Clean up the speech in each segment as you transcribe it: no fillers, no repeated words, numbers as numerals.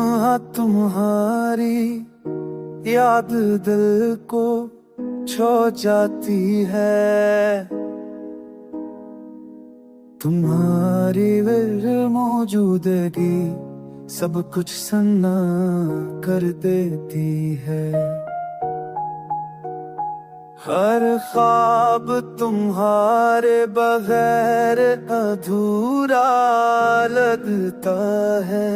लम्हा तुम्हारी याद दिल को छो जाती है, तुम्हारी मौजूदगी सब कुछ सन्ना कर देती है। हर ख्वाब तुम्हारे बगैर अधूरा लगता है,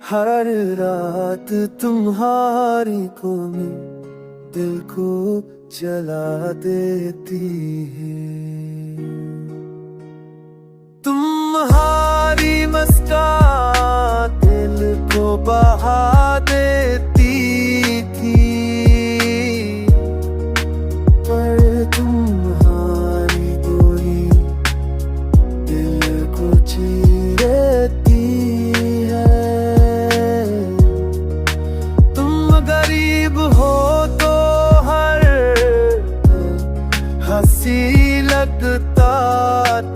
हर रात तुम्हारी कमी दिल को जला देती है। तुम्हारी मुस्कान दिल को बहा देती थी, पर तुम्हारी दूरी दिल को चीरती है। तुम गरीब हो तो हर हंसी लगता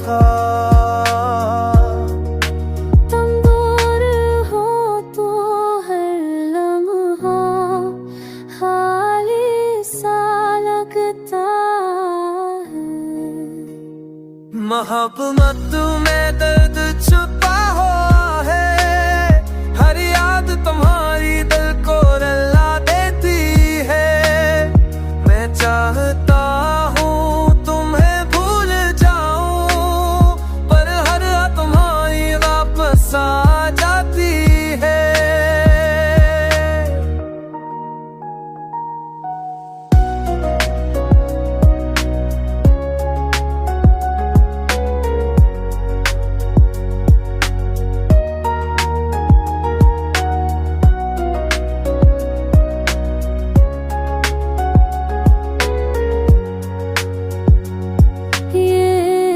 था, तुम दूर हो तो हर लम्हा खाली सा लगता है। मोहब्बत में दर्द छुपा हुआ है, हर याद तुम्हारी दिल को रुला देती है। मैं चाहता हूँ तुम्हें भूल जाऊं, पर हर रात तुम्हारी वापस आ जाती है।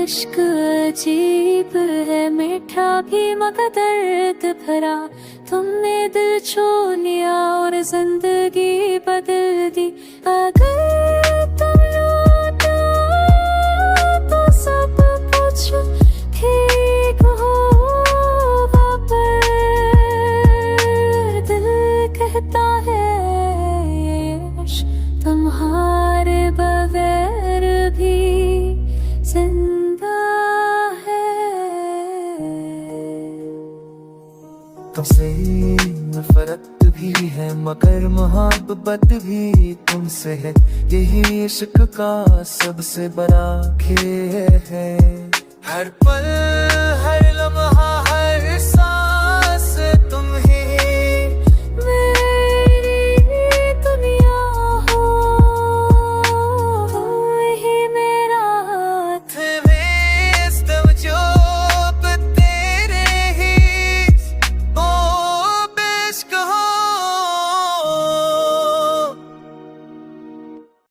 इश्क अजीब है, मीठा भी मगर दर्द भरा। तुमने दिल छू लिया और जिंदगी बदल दी। अगर तुम लौट आओ तो सब कुछ ठीक होगा, पर दिल कहता है ये इश्क तुम्हारे बगैर भी जिंदा है। तुमसे नफरत भी है मगर मोहब्बत भी तुमसे है, यही इश्क का सबसे बड़ा खेल है। हर पल